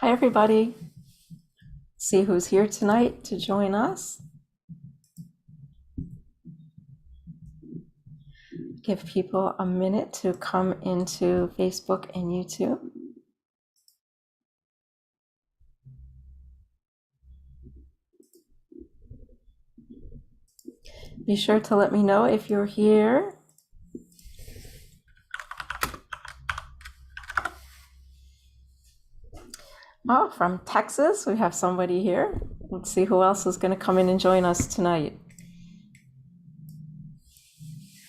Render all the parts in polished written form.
Hi, everybody. See who's here tonight to join us. Give people a minute to come into Facebook and YouTube. Be sure to let me know if you're here. Oh, from Texas, we have somebody here. Let's see who else is going to come in and join us tonight.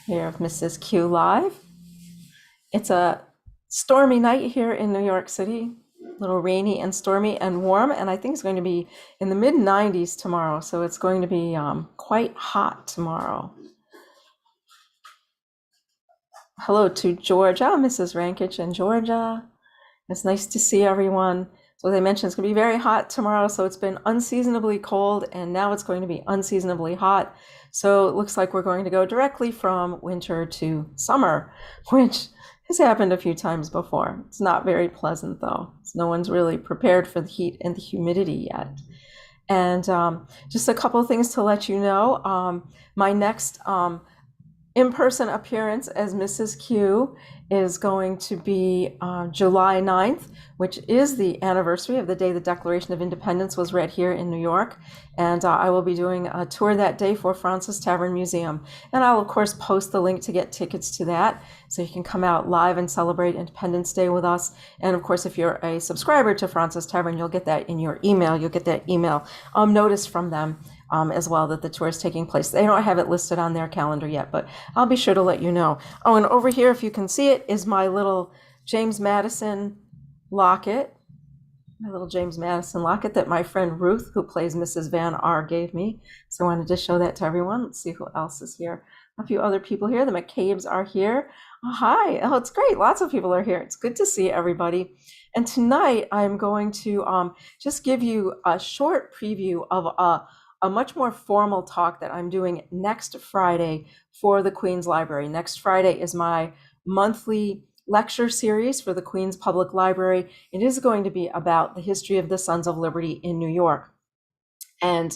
Here of Mrs. Q Live. It's a stormy night here in New York City, a little rainy and stormy and warm, and I think it's going to be in the mid 90s tomorrow, so it's going to be quite hot tomorrow. Hello to Georgia, Mrs. Rankich in Georgia. It's nice to see everyone. So as I mentioned, it's going to be very hot tomorrow. So it's been unseasonably cold, and now it's going to be unseasonably hot. So it looks like we're going to go directly from winter to summer, which has happened a few times before. It's not very pleasant, though. No one's really prepared for the heat and the humidity yet. And just a couple of things to let you know. My next in-person appearance as Mrs. Q is going to be July 9th, which is the anniversary of the day the Declaration of Independence was read here in New York. And I will be doing a tour that day for Francis Tavern Museum. And I'll, of course, post the link to get tickets to that, so you can come out live and celebrate Independence Day with us. And, of course, if you're a subscriber to Francis Tavern, you'll get that in your email. You'll get that email notice from them as well that the tour is taking place. They don't have it listed on their calendar yet, but I'll be sure to let you know. Oh, and over here, if you can see it, is my little James Madison locket. My little James Madison locket that my friend Ruth, who plays Mrs. Van R, gave me. So I wanted to show that to everyone. Let's see who else is here. A few other people here. The McCabe's are here. Oh, hi. Oh, it's great. Lots of people are here. It's good to see everybody. And tonight I'm going to just give you a short preview of a much more formal talk that I'm doing next Friday for the Queen's Library. Next Friday is my monthly lecture series for the Queen's Public Library. It is going to be about the history of the Sons of Liberty in New York. And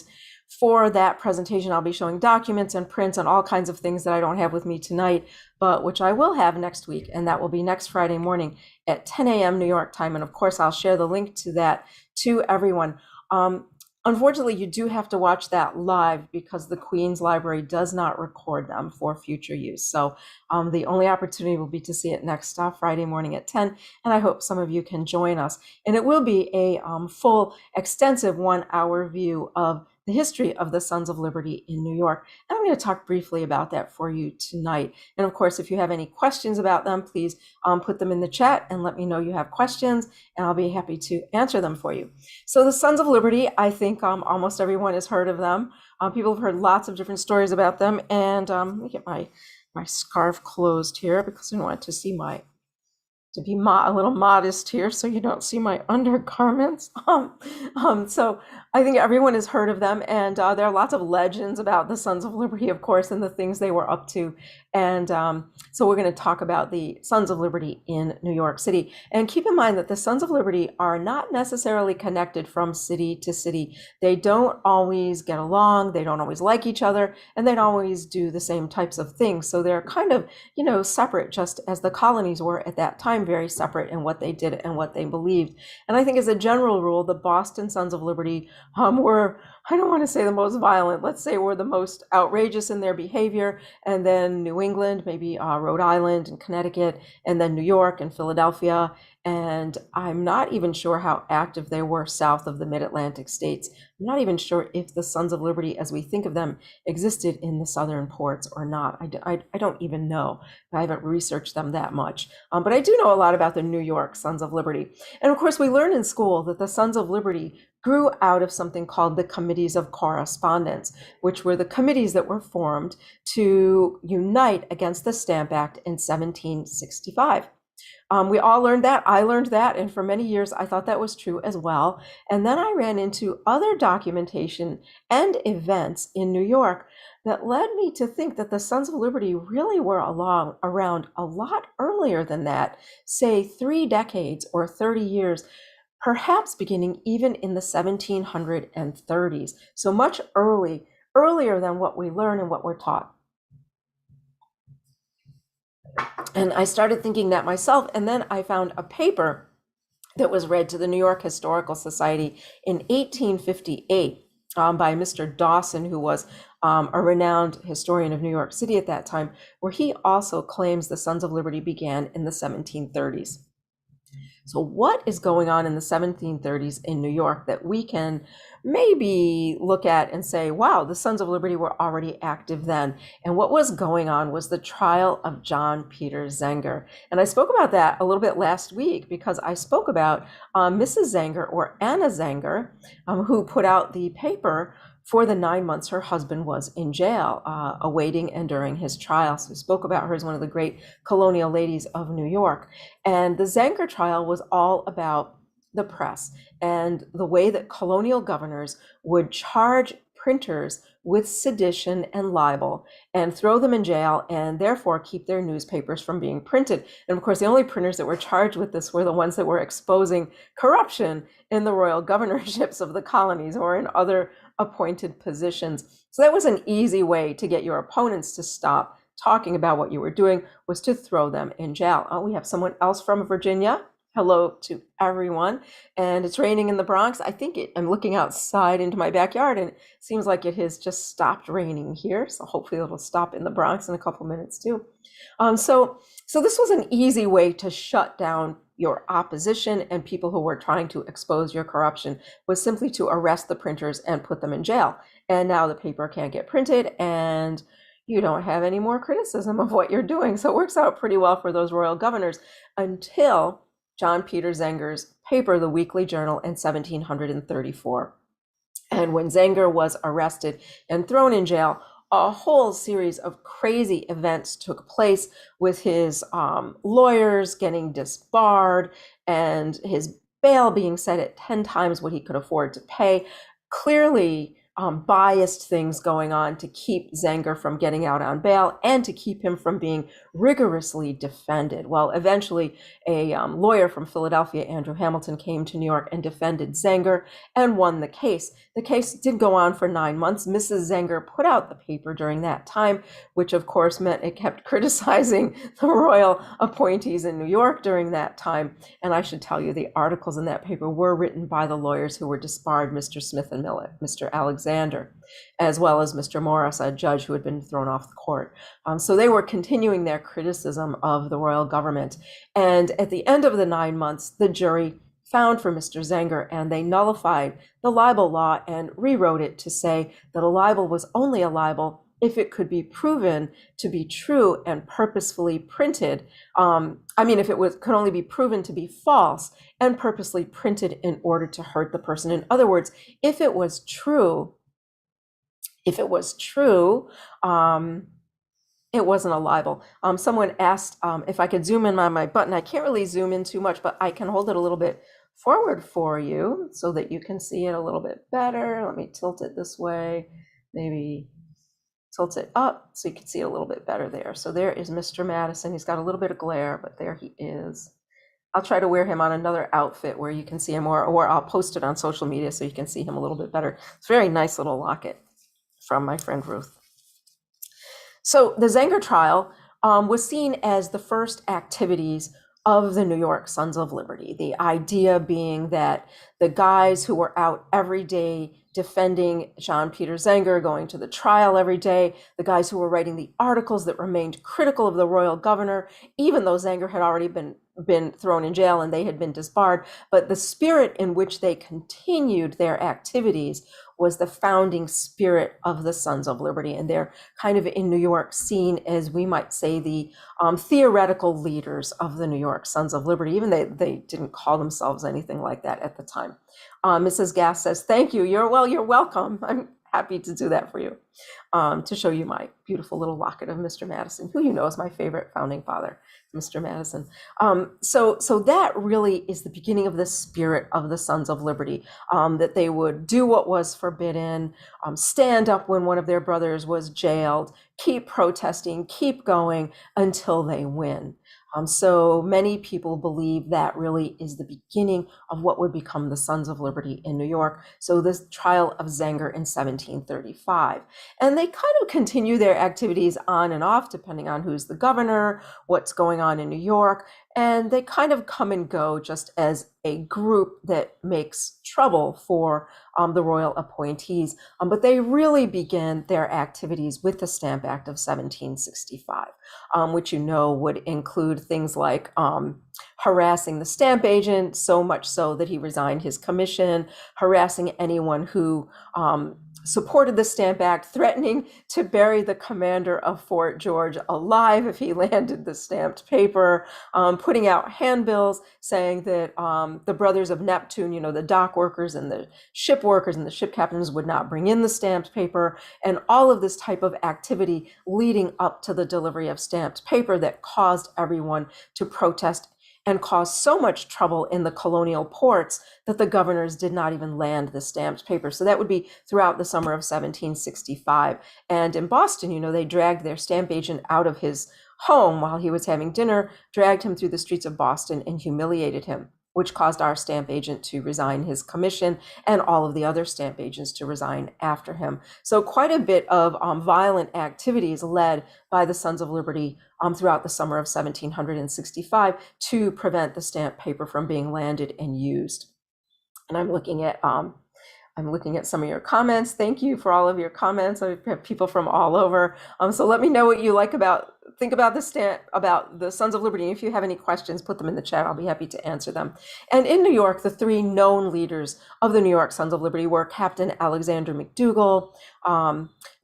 for that presentation, I'll be showing documents and prints and all kinds of things that I don't have with me tonight, but which I will have next week. And that will be next Friday morning at 10 a.m. New York time. And of course, I'll share the link to that to everyone. Unfortunately, you do have to watch that live because the Queen's Library does not record them for future use. So the only opportunity will be to see it next Friday morning at 10, and I hope some of you can join us. And it will be a full, extensive 1-hour view of the history of the Sons of Liberty in New York. And I'm going to talk briefly about that for you tonight. And of course, if you have any questions about them, please put them in the chat and let me know you have questions, and I'll be happy to answer them for you. So the Sons of Liberty, I think almost everyone has heard of them. People have heard lots of different stories about them. And let me get my scarf closed here because I want to see to be a little modest here so you don't see my undergarments. So I think everyone has heard of them, and there are lots of legends about the Sons of Liberty, of course, and the things they were up to. And so we're going to talk about the Sons of Liberty in New York City. And keep in mind that the Sons of Liberty are not necessarily connected from city to city. They don't always get along, they don't always like each other, and they don't always do the same types of things. So they're kind of, separate, just as the colonies were at that time, very separate in what they did and what they believed. And I think as a general rule, the Boston Sons of Liberty were, I don't want to say the most violent, let's say were the most outrageous in their behavior. And then New England, maybe Rhode Island and Connecticut, and then New York and Philadelphia. And I'm not even sure how active they were south of the mid-Atlantic states. I'm not even sure if the Sons of Liberty, as we think of them, existed in the southern ports or not. I don't even know. I haven't researched them that much. But I do know a lot about the New York Sons of Liberty. And of course, we learn in school that the Sons of Liberty grew out of something called the Committees of Correspondence, which were the committees that were formed to unite against the Stamp Act in 1765. We all learned that. I learned that. And for many years, I thought that was true as well. And then I ran into other documentation and events in New York that led me to think that the Sons of Liberty really were around a lot earlier than that, say 3 decades or 30 years perhaps beginning even in the 1730s. So much earlier than what we learn and what we're taught. And I started thinking that myself, and then I found a paper that was read to the New York Historical Society in 1858 by Mr. Dawson, who was a renowned historian of New York City at that time, where he also claims the Sons of Liberty began in the 1730s. So what is going on in the 1730s in New York that we can maybe look at and say, wow, the Sons of Liberty were already active then? And what was going on was the trial of John Peter Zenger. And I spoke about that a little bit last week because I spoke about Mrs. Zenger, or Anna Zenger, who put out the paper for the 9 months her husband was in jail, awaiting and during his trial. So we spoke about her as one of the great colonial ladies of New York. And the Zenger trial was all about the press and the way that colonial governors would charge printers with sedition and libel and throw them in jail and therefore keep their newspapers from being printed. And of course, the only printers that were charged with this were the ones that were exposing corruption in the royal governorships of the colonies or in other appointed positions. So that was an easy way to get your opponents to stop talking about what you were doing, was to throw them in jail. Oh, we have someone else from Virginia. Hello to everyone. And it's raining in the Bronx. I'm looking outside into my backyard and it seems like it has just stopped raining here. So hopefully it'll stop in the Bronx in a couple minutes too. So this was an easy way to shut down your opposition and people who were trying to expose your corruption, was simply to arrest the printers and put them in jail. And now the paper can't get printed and you don't have any more criticism of what you're doing. So it works out pretty well for those royal governors until John Peter Zenger's paper, the Weekly Journal, in 1734. And when Zenger was arrested and thrown in jail, a whole series of crazy events took place, with his lawyers getting disbarred and his bail being set at 10 times what he could afford to pay. Clearly biased things going on to keep Zenger from getting out on bail and to keep him from being rigorously defended. Well, eventually a lawyer from Philadelphia, Andrew Hamilton, came to New York and defended Zenger and won the case. The case did go on for 9 months. Mrs. Zenger put out the paper during that time, which of course meant it kept criticizing the royal appointees in New York during that time. And I should tell you, the articles in that paper were written by the lawyers who were disbarred, Mr. Smith and Millett, Mr. Alexander, as well as Mr. Morris, a judge who had been thrown off the court. So they were continuing their criticism of the royal government. And at the end of the 9 months, the jury found for Mr. Zenger, and they nullified the libel law and rewrote it to say that a libel was only a libel if it could be proven to be true and purposefully printed. If it could only be proven to be false and purposely printed in order to hurt the person. In other words, if it was true, it wasn't a libel. Someone asked if I could zoom in on my button. I can't really zoom in too much, but I can hold it a little bit forward for you so that you can see it a little bit better. Let me tilt it this way, maybe tilt it up so you can see it a little bit better there. So there is Mr. Madison. He's got a little bit of glare, but there he is. I'll try to wear him on another outfit where you can see him more, or I'll post it on social media so you can see him a little bit better. It's a very nice little locket from my friend Ruth. So the Zenger trial was seen as the first activities of the New York Sons of Liberty. The idea being that the guys who were out every day defending John Peter Zenger, going to the trial every day, the guys who were writing the articles that remained critical of the royal governor, even though Zenger had already been thrown in jail and they had been disbarred, but the spirit in which they continued their activities was the founding spirit of the Sons of Liberty. And they're kind of in New York seen as, we might say, the theoretical leaders of the New York Sons of Liberty. Even they didn't call themselves anything like that at the time. Mrs. Gass says, thank you. You're welcome. I'm happy to do that for you. to show you my beautiful little locket of Mr. Madison, who you know is my favorite founding father, Mr. Madison. So that really is the beginning of the spirit of the Sons of Liberty, that they would do what was forbidden, stand up when one of their brothers was jailed, keep protesting, keep going until they win. So many people believe that really is the beginning of what would become the Sons of Liberty in New York. So this trial of Zenger in 1735. And they kind of continue their activities on and off, depending on who's the governor, what's going on in New York. And they kind of come and go just as a group that makes trouble for the royal appointees. But they really begin their activities with the Stamp Act of 1765, which you know would include things like harassing the stamp agent, so much so that he resigned his commission, harassing anyone who supported the Stamp Act, threatening to bury the commander of Fort George alive if he landed the stamped paper, putting out handbills saying that the brothers of Neptune, you know, the dock workers and the ship workers and the ship captains would not bring in the stamped paper, and all of this type of activity leading up to the delivery of stamped paper that caused everyone to protest and caused so much trouble in the colonial ports that the governors did not even land the stamped paper. So that would be throughout the summer of 1765. And in Boston, you know, they dragged their stamp agent out of his home while he was having dinner, dragged him through the streets of Boston and humiliated him, which caused our stamp agent to resign his commission and all of the other stamp agents to resign after him. So quite a bit of violent activities led by the Sons of Liberty throughout the summer of 1765 to prevent the stamp paper from being landed and used. And I'm looking at some of your comments. Thank you for all of your comments. I have people from all over. So let me know what you think about the Sons of Liberty. If you have any questions, put them in the chat. I'll be happy to answer them. And in New York, the three known leaders of the New York Sons of Liberty were Captain Alexander McDougall,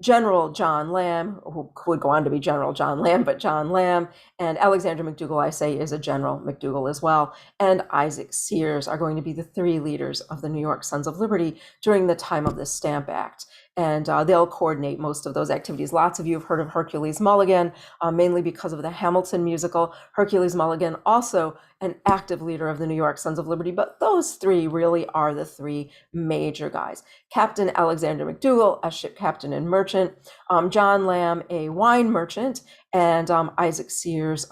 General John Lamb, who would go on to be General John Lamb, but John Lamb, and Alexander McDougall, I say, is a General McDougall as well, and Isaac Sears are going to be the three leaders of the New York Sons of Liberty during the time of the Stamp Act. And they'll coordinate most of those activities. Lots of you have heard of Hercules Mulligan, mainly because of the Hamilton musical. Hercules Mulligan, also an active leader of the New York Sons of Liberty, but those three really are the three major guys. Captain Alexander McDougall, a ship captain and merchant, John Lamb, a wine merchant, and Isaac Sears,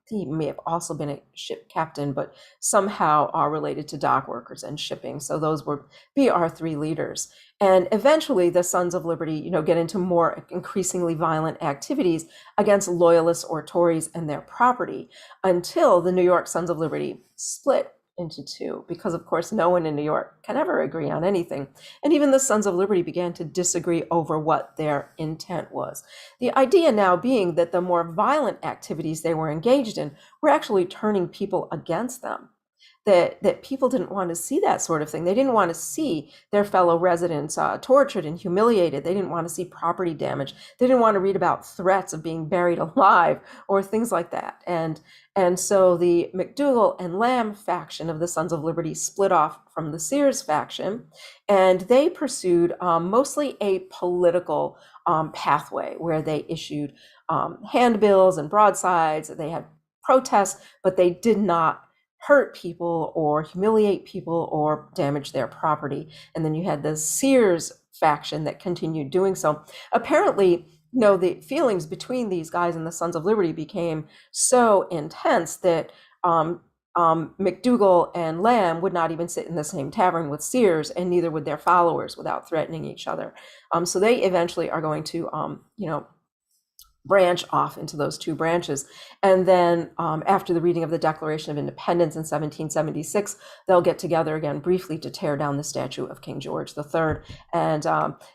he may have also been a ship captain, but somehow are related to dock workers and shipping. So those would be our three leaders. And eventually the Sons of Liberty, you know, get into more increasingly violent activities against loyalists or Tories and their property until the New York Sons of Liberty split into two, because of course no one in New York can ever agree on anything. And even the Sons of Liberty began to disagree over what their intent was. The idea now being that the more violent activities they were engaged in were actually turning people against them. That people didn't want to see that sort of thing. They didn't want to see their fellow residents tortured and humiliated. They didn't want to see property damage. They didn't want to read about threats of being buried alive or things like that. And so the McDougall and Lamb faction of the Sons of Liberty split off from the Sears faction, and they pursued mostly a political pathway where they issued handbills and broadsides. They had protests, but they did not hurt people or humiliate people or damage their property. And then you had the Sears faction that continued doing so. Apparently, you know, the feelings between these guys and the Sons of Liberty became so intense that McDougall and Lamb would not even sit in the same tavern with Sears, and neither would their followers without threatening each other. So they eventually are going to, branch off into those two branches. And then after the reading of the Declaration of Independence in 1776, they'll get together again briefly to tear down the statue of King George III. And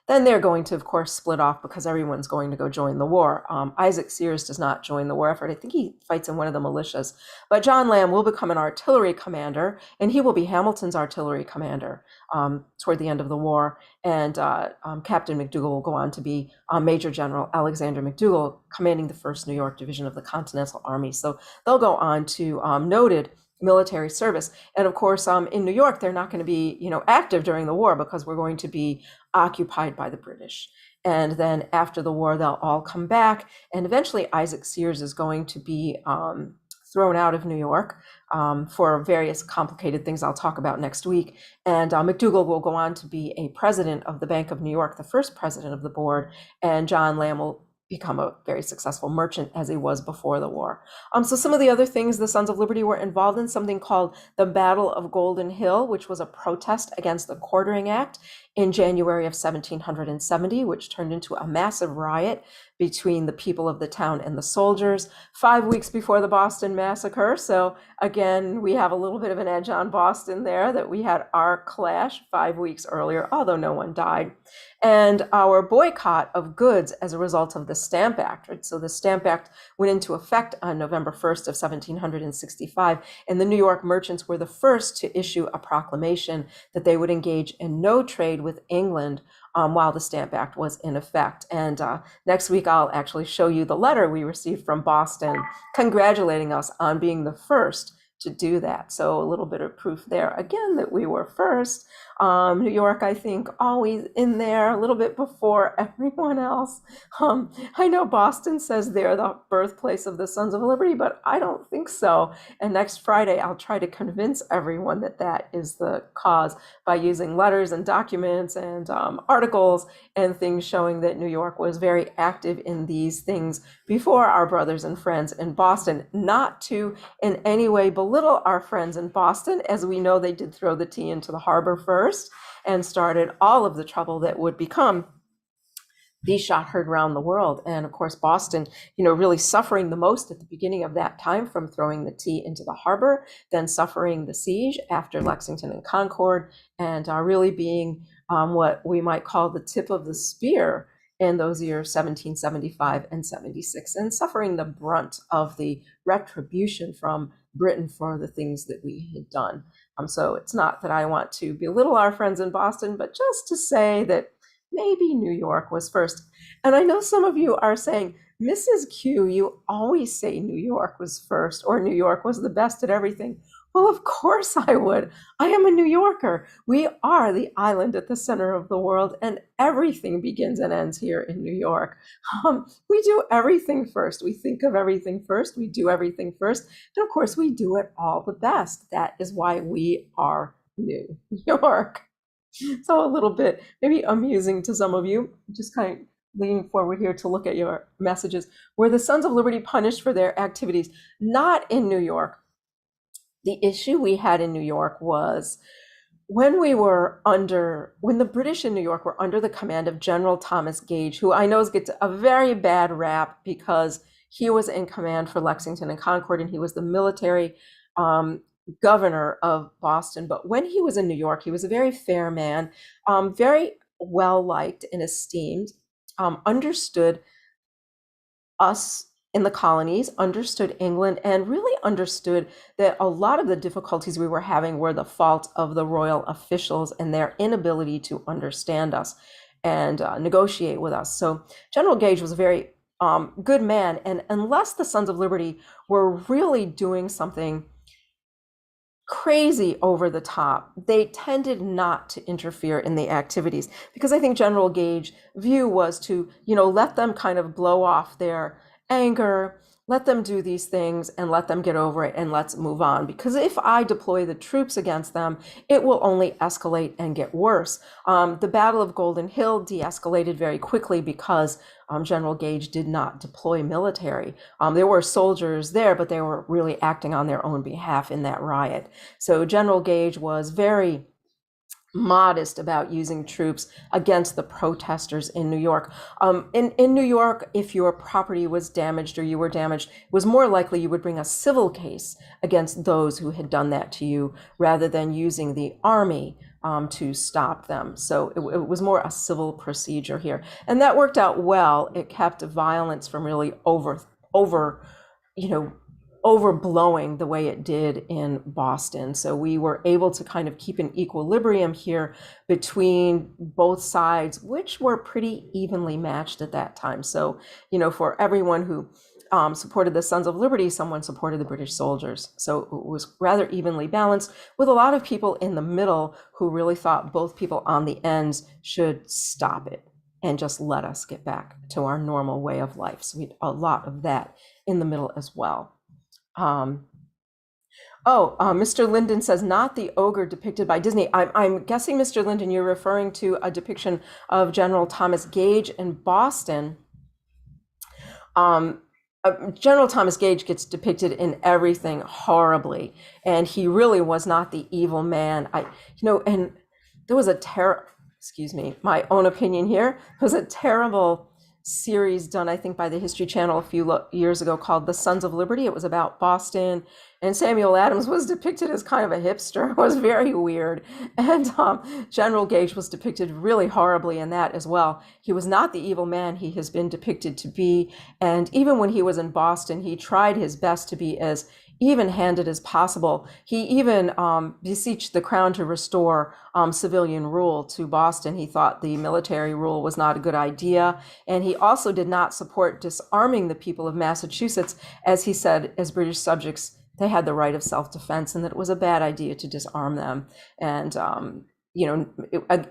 then they're going to, of course, split off because everyone's going to go join the war. Isaac Sears does not join the war effort. I think he fights in one of the militias. But John Lamb will become an artillery commander, and he will be Hamilton's artillery commander toward the end of the war. And Captain McDougall will go on to be Major General Alexander McDougall, commanding the 1st New York Division of the Continental Army. So they'll go on to noted military service. And of course, in New York, they're not going to be, active during the war because we're going to be occupied by the British. And then after the war, they'll all come back. And eventually, Isaac Sears is going to be thrown out of New York for various complicated things I'll talk about next week. And McDougall will go on to be a president of the Bank of New York, the first president of the board. And John Lamb will become a very successful merchant as he was before the war. So some of the other things the Sons of Liberty were involved in, something called the Battle of Golden Hill, which was a protest against the Quartering Act in January of 1770, which turned into a massive riot between the people of the town and the soldiers 5 weeks before the Boston Massacre. So again, we have a little bit of an edge on Boston there, that we had our clash 5 weeks earlier, although no one died. And our boycott of goods as a result of the Stamp Act. Right? So the Stamp Act went into effect on November 1st of 1765, and the New York merchants were the first to issue a proclamation that they would engage in no trade with England while the Stamp Act was in effect. And next week, I'll actually show you the letter we received from Boston congratulating us on being the first to do that. So a little bit of proof there, again, that we were first. New York, I think, always in there a little bit before everyone else. I know Boston says they're the birthplace of the Sons of Liberty, but I don't think so. And next Friday, I'll try to convince everyone that that is the cause by using letters and documents and articles and things showing that New York was very active in these things before our brothers and friends in Boston. Not to in any way belittle our friends in Boston, as we know they did throw the tea into the harbor first and started all of the trouble that would become the shot heard around the world. And of course, Boston, really suffering the most at the beginning of that time from throwing the tea into the harbor, then suffering the siege after Lexington and Concord, and really being what we might call the tip of the spear in those years 1775 and 76, and suffering the brunt of the retribution from Britain for the things that we had done. So it's not that I want to belittle our friends in Boston, but just to say that maybe New York was first. And I know some of you are saying, Mrs. Q, you always say New York was first, or New York was the best at everything. Well, of course I would. I am a New Yorker. We are the island at the center of the world, and everything begins and ends here in New York. We do everything first. We think of everything first. We do everything first. And of course, we do it all the best. That is why we are New York. So a little bit maybe amusing to some of you, just kind of leaning forward here to look at your messages. Were the Sons of Liberty punished for their activities? Not in New York. The issue we had in New York was when the British in New York were under the command of General Thomas Gage, who I know gets a very bad rap because he was in command for Lexington and Concord, and he was the military governor of Boston. But when he was in New York, he was a very fair man, very well liked and esteemed, understood us in the colonies, understood England, and really understood that a lot of the difficulties we were having were the fault of the royal officials and their inability to understand us and negotiate with us. So General Gage was a very good man, and unless the Sons of Liberty were really doing something crazy over the top, they tended not to interfere in the activities, because I think General Gage's view was to, let them kind of blow off their anger, let them do these things and let them get over it, and let's move on. Because if I deploy the troops against them, it will only escalate and get worse. The Battle of Golden Hill de-escalated very quickly because General Gage did not deploy military. There were soldiers there, but they were really acting on their own behalf in that riot. So General Gage was very modest about using troops against the protesters in New York. In New York, if your property was damaged or you were damaged, it was more likely you would bring a civil case against those who had done that to you, rather than using the army to stop them. So it was more a civil procedure here. And that worked out well. It kept violence from really overblowing the way it did in Boston. So we were able to kind of keep an equilibrium here between both sides, which were pretty evenly matched at that time. So, for everyone who supported the Sons of Liberty, someone supported the British soldiers. So it was rather evenly balanced, with a lot of people in the middle who really thought both people on the ends should stop it and just let us get back to our normal way of life. So we had a lot of that in the middle as well. Mr. Linden says, not the ogre depicted by Disney. I'm guessing, Mr. Linden, you're referring to a depiction of General Thomas Gage in Boston. General Thomas Gage gets depicted in everything horribly, and he really was not the evil man. And there was excuse me, my own opinion here, there was a terrible series done, I think, by the History Channel a few years ago called The Sons of Liberty. It was about Boston, and Samuel Adams was depicted as kind of a hipster. It was very weird. And General Gage was depicted really horribly in that as well. He was not the evil man he has been depicted to be. And even when he was in Boston, he tried his best to be as even-handed as possible. He even beseeched the crown to restore civilian rule to Boston. He thought the military rule was not a good idea. And he also did not support disarming the people of Massachusetts, as he said, as British subjects, they had the right of self-defense, and that it was a bad idea to disarm them. And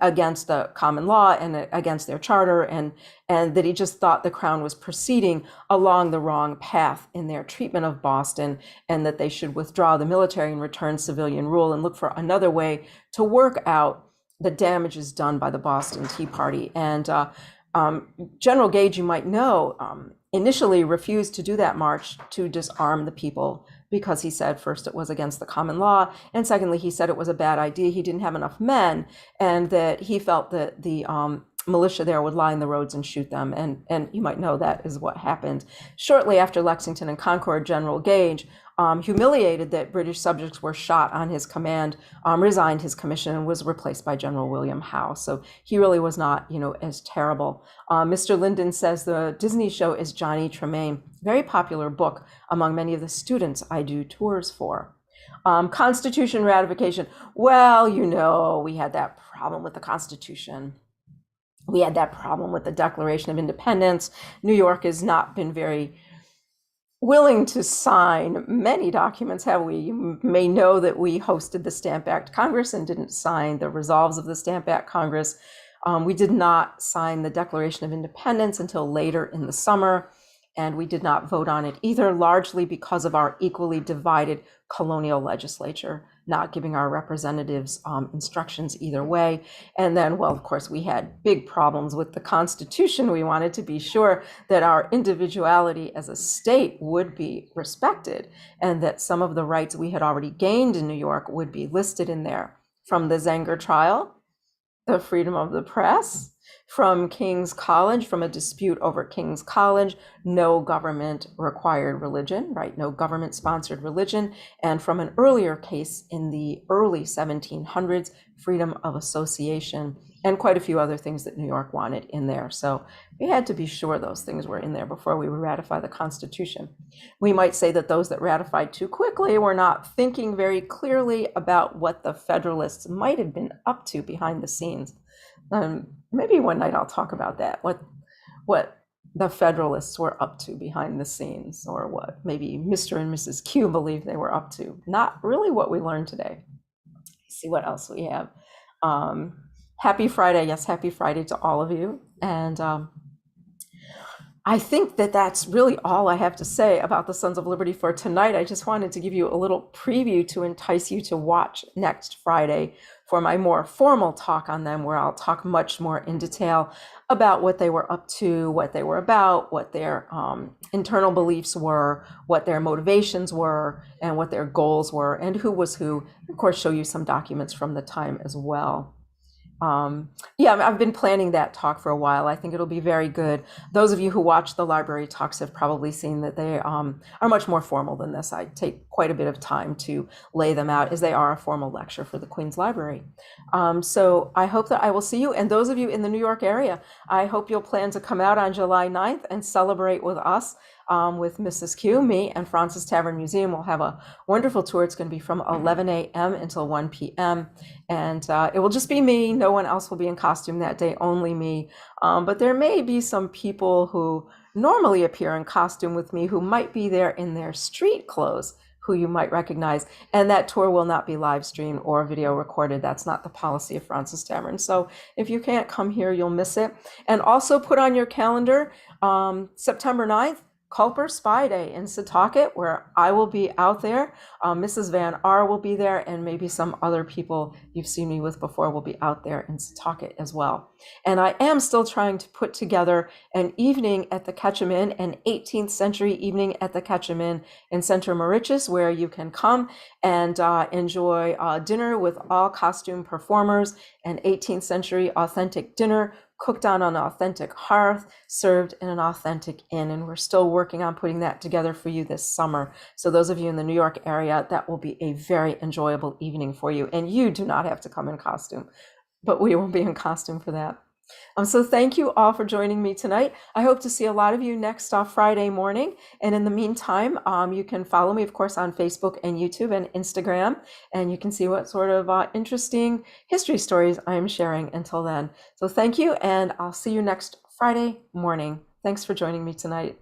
against the common law and against their charter, and that he just thought the crown was proceeding along the wrong path in their treatment of Boston, and that they should withdraw the military and return civilian rule and look for another way to work out the damages done by the Boston Tea Party. And General Gage, you might know, initially refused to do that march to disarm the people, because he said, first, it was against the common law, and secondly, he said it was a bad idea. He didn't have enough men, and that he felt that the militia there would line the roads and shoot them. And you might know that is what happened. Shortly after Lexington and Concord, General Gage, humiliated that British subjects were shot on his command, resigned his commission and was replaced by General William Howe. So he really was not, as terrible. Mr. Linden says the Disney show is Johnny Tremaine. Very popular book among many of the students I do tours for. Constitution ratification. Well, we had that problem with the Constitution. We had that problem with the Declaration of Independence. New York has not been very willing to sign many documents, have we? You may know that we hosted the Stamp Act Congress and didn't sign the resolves of the Stamp Act Congress. We did not sign the Declaration of Independence until later in the summer, and we did not vote on it either, largely because of our equally divided colonial legislature, not giving our representatives instructions either way. And then, well, of course, we had big problems with the Constitution. We wanted to be sure that our individuality as a state would be respected, and that some of the rights we had already gained in New York would be listed in there, from the Zenger trial, the freedom of the press, from King's College, from a dispute over King's College, no government required religion, right? No government sponsored religion. And from an earlier case in the early 1700s, freedom of association, and quite a few other things that New York wanted in there. So we had to be sure those things were in there before we would ratify the Constitution. We might say that those that ratified too quickly were not thinking very clearly about what the Federalists might have been up to behind the scenes. Maybe one night I'll talk about that, what the Federalists were up to behind the scenes, or what maybe Mr. and Mrs. Q believed they were up to. Not really what we learned today. Let's see what else we have. Happy Friday. Yes, happy Friday to all of you. And I think that that's really all I have to say about the Sons of Liberty for tonight. I just wanted to give you a little preview to entice you to watch next Friday for my more formal talk on them, where I'll talk much more in detail about what they were up to, what they were about, what their internal beliefs were, what their motivations were, and what their goals were, and who was who. Of course, show you some documents from the time as well. I've been planning that talk for a while. I think it'll be very good. Those of you who watch the library talks have probably seen that they are much more formal than this. I take quite a bit of time to lay them out, as they are a formal lecture for the Queen's Library. So I hope that I will see you. And those of you in the New York area, I hope you'll plan to come out on July 9th and celebrate with us. With Mrs. Q, me, and Francis Tavern Museum. We'll have a wonderful tour. It's going to be from 11 a.m. until 1 p.m. And it will just be me. No one else will be in costume that day, only me. But there may be some people who normally appear in costume with me who might be there in their street clothes, who you might recognize. And that tour will not be live streamed or video recorded. That's not the policy of Francis Tavern. So if you can't come here, you'll miss it. And also put on your calendar September 9th, Culper Spy Day in Setauket, where I will be out there. Mrs. Van R will be there, and maybe some other people you've seen me with before will be out there in Setauket as well. And I am still trying to put together an evening at the Ketchum Inn, an 18th century evening at the Ketchum Inn in Center Mauritius, where you can come and enjoy dinner with all costume performers, an 18th century authentic dinner cooked on an authentic hearth, served in an authentic inn. And we're still working on putting that together for you this summer. So those of you in the New York area, that will be a very enjoyable evening for you. And you do not have to come in costume, but we will be in costume for that. So thank you all for joining me tonight. I hope to see a lot of you next Friday morning. And in the meantime, you can follow me, of course, on Facebook and YouTube and Instagram, and you can see what sort of interesting history stories I am sharing until then. So thank you, and I'll see you next Friday morning. Thanks for joining me tonight.